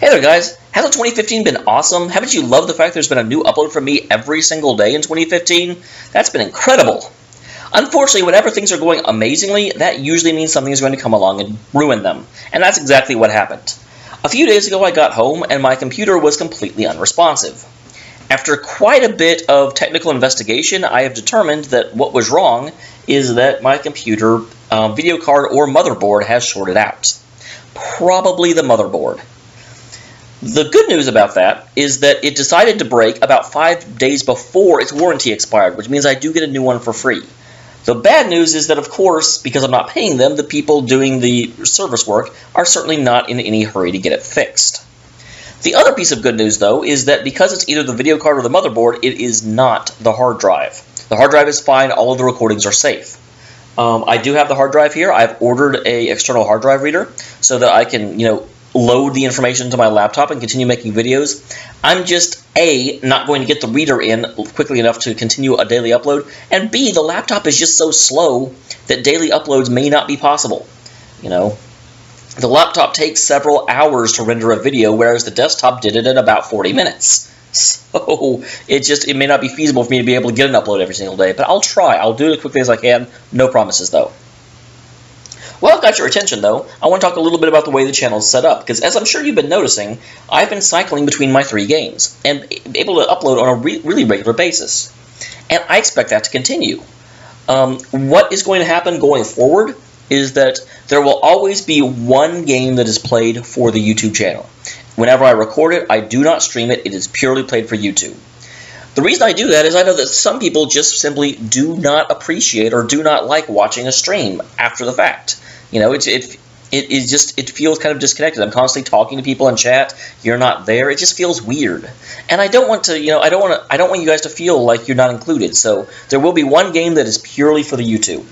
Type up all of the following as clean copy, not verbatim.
Hey there guys, hasn't 2015 been awesome? Haven't you loved the fact there's been a new upload from me every single day in 2015? That's been incredible. Unfortunately, whenever things are going amazingly, that usually means something is going to come along and ruin them. And that's exactly what happened. A few days ago I got home and my computer was completely unresponsive. After quite a bit of technical investigation, I have determined that what was wrong is that my computer video card or motherboard has shorted out. Probably the motherboard. The good news about that is that it decided to break about 5 days before its warranty expired, which means I do get a new one for free. The bad news is that, of course, because I'm not paying them, the people doing the service work are certainly not in any hurry to get it fixed. The other piece of good news, though, is that because it's either the video card or the motherboard, it is not the hard drive. The hard drive is fine. All of the recordings are safe. I do have the hard drive here. I've ordered an external hard drive reader so that I can, load the information to my laptop and continue making videos. I'm just, A, not going to get the reader in quickly enough to continue a daily upload, and B, the laptop is just so slow that daily uploads may not be possible. The laptop takes several hours to render a video, whereas the desktop did it in about 40 minutes. So it may not be feasible for me to be able to get an upload every single day, but I'll try. I'll do it as quickly as I can. No promises, though. Well, I've got your attention, though. I want to talk a little bit about the way the channel is set up, because as I'm sure you've been noticing, I've been cycling between my 3 games, and able to upload on a really regular basis. And I expect that to continue. What is going to happen going forward is that there will always be one game that is played for the YouTube channel. Whenever I record it, I do not stream it. It is purely played for YouTube. The reason I do that is I know that some people just simply do not appreciate or do not like watching a stream after the fact. It feels kind of disconnected. I'm constantly talking to people in chat. You're not there. It just feels weird. And I don't want to, I don't want you guys to feel like you're not included. So there will be one game that is purely for the YouTube.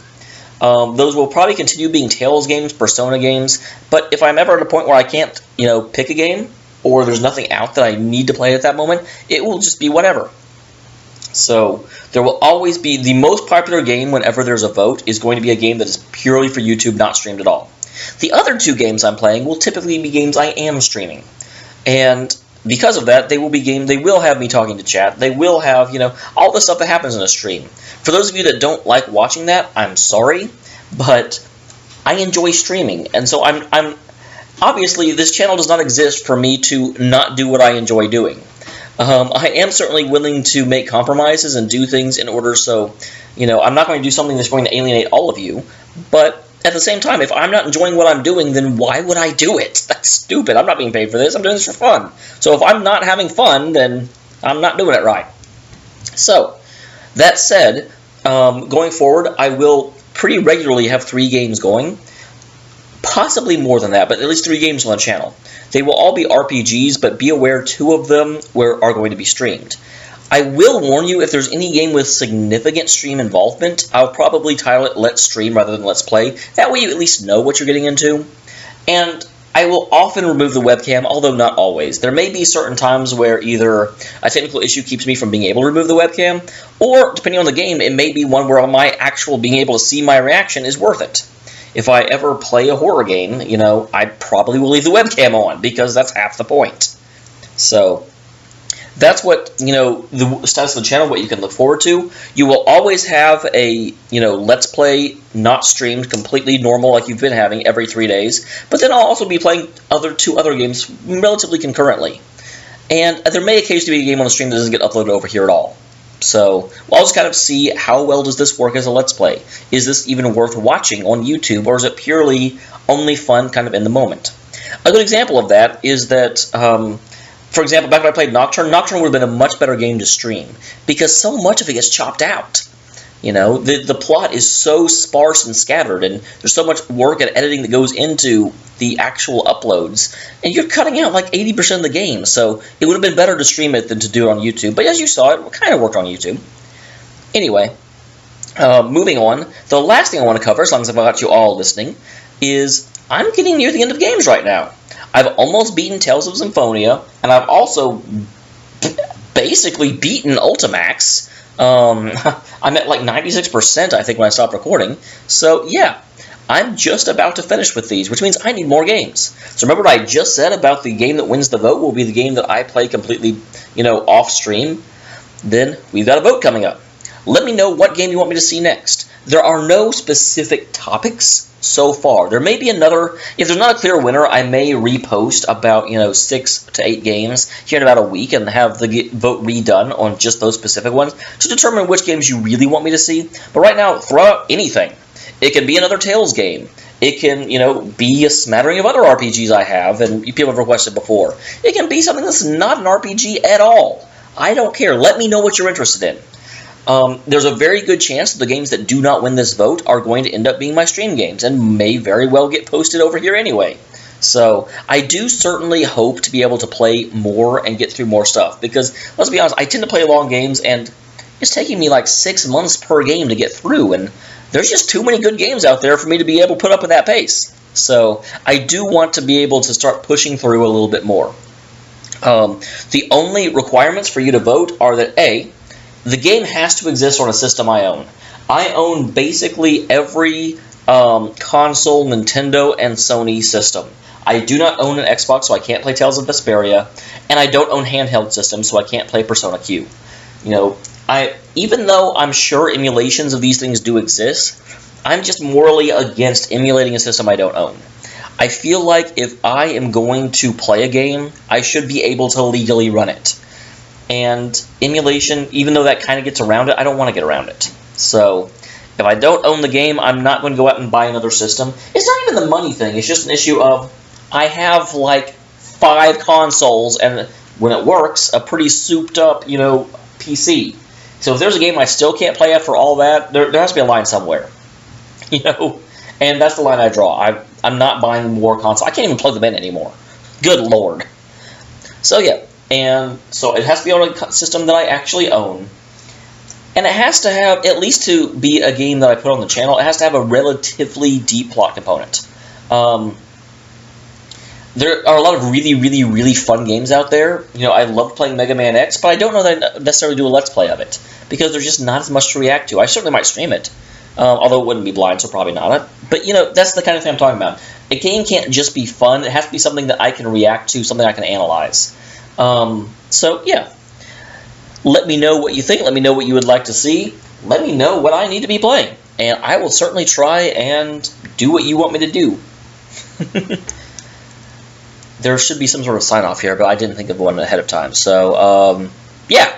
Those will probably continue being Tales games, Persona games, but if I'm ever at a point where I can't, pick a game, or there's nothing out that I need to play at that moment, it will just be whatever. So there will always be the most popular game whenever there's a vote is going to be a game that is purely for YouTube, not streamed at all. The other 2 games I'm playing will typically be games I am streaming. And because of that, they will have me talking to chat. They will have, all the stuff that happens in a stream. For those of you that don't like watching that, I'm sorry, but I enjoy streaming. And so I'm obviously this channel does not exist for me to not do what I enjoy doing. I am certainly willing to make compromises and do things in order so, I'm not going to do something that's going to alienate all of you, but at the same time, if I'm not enjoying what I'm doing, then why would I do it? That's stupid. I'm not being paid for this. I'm doing this for fun. So if I'm not having fun, then I'm not doing it right. So, that said, going forward, I will pretty regularly have 3 games going. Possibly more than that, but at least 3 games on the channel. They will all be RPGs, but be aware 2 of them are going to be streamed. I will warn you, if there's any game with significant stream involvement, I'll probably title it Let's Stream rather than Let's Play. That way you at least know what you're getting into. And I will often remove the webcam, although not always. There may be certain times where either a technical issue keeps me from being able to remove the webcam, or, depending on the game, it may be one where my actual being able to see my reaction is worth it. If I ever play a horror game, I probably will leave the webcam on, because that's half the point. So that's what, the status of the channel, what you can look forward to. You will always have a, Let's Play, not streamed, completely normal like you've been having every 3 days. But then I'll also be playing 2 other games relatively concurrently. And there may occasionally be a game on the stream that doesn't get uploaded over here at all. So I'll just kind of see how well does this work as a Let's Play. Is this even worth watching on YouTube, or is it purely only fun kind of in the moment? A good example of that is that, for example, back when I played Nocturne, Nocturne would have been a much better game to stream, because so much of it gets chopped out. The plot is so sparse and scattered, and there's so much work and editing that goes into the actual uploads, and you're cutting out like 80% of the game, so it would have been better to stream it than to do it on YouTube. But as you saw, it kind of worked on YouTube. Anyway, moving on, the last thing I want to cover, as long as I've got you all listening, is I'm getting near the end of games right now. I've almost beaten Tales of Symphonia, and I've also basically beaten Ultimax. I'm at like 96%, I think, when I stopped recording. So, yeah, I'm just about to finish with these, which means I need more games. So remember what I just said about the game that wins the vote will be the game that I play completely, off stream? Then we've got a vote coming up. Let me know what game you want me to see next. There are no specific topics so far. There may be another, if there's not a clear winner, I may repost about, 6 to 8 games here in about a week and have the vote redone on just those specific ones to determine which games you really want me to see. But right now, throw out anything. It can be another Tales game. It can, be a smattering of other RPGs I have and people have requested before. It can be something that's not an RPG at all. I don't care. Let me know what you're interested in. There's a very good chance that the games that do not win this vote are going to end up being my stream games and may very well get posted over here anyway. So I do certainly hope to be able to play more and get through more stuff because, let's be honest, I tend to play long games and it's taking me like 6 months per game to get through, and there's just too many good games out there for me to be able to put up with that pace. So I do want to be able to start pushing through a little bit more. The only requirements for you to vote are that A, the game has to exist on a system I own. I own basically every console, Nintendo, and Sony system. I do not own an Xbox, so I can't play Tales of Vesperia, and I don't own handheld systems, so I can't play Persona Q. Even though I'm sure emulations of these things do exist, I'm just morally against emulating a system I don't own. I feel like if I am going to play a game, I should be able to legally run it. And emulation, even though that kind of gets around it, I don't want to get around it. So, if I don't own the game, I'm not going to go out and buy another system. It's not even the money thing, it's just an issue of, I have like 5 consoles, and when it works, a pretty souped up, PC. So if there's a game I still can't play after all that, there has to be a line somewhere. And that's the line I draw. I'm not buying more consoles. I can't even plug them in anymore. Good lord. So yeah. And so it has to be on a system that I actually own. And it has to have, at least to be a game that I put on the channel, it has to have a relatively deep plot component. There are a lot of really, really, really fun games out there. I love playing Mega Man X, but I don't know that I necessarily do a Let's Play of it, because there's just not as much to react to. I certainly might stream it, although it wouldn't be blind, so probably not. But, that's the kind of thing I'm talking about. A game can't just be fun. It has to be something that I can react to, something I can analyze. So, yeah. Let me know what you think. Let me know what you would like to see. Let me know what I need to be playing. And I will certainly try and do what you want me to do. There should be some sort of sign-off here, but I didn't think of one ahead of time. So, yeah.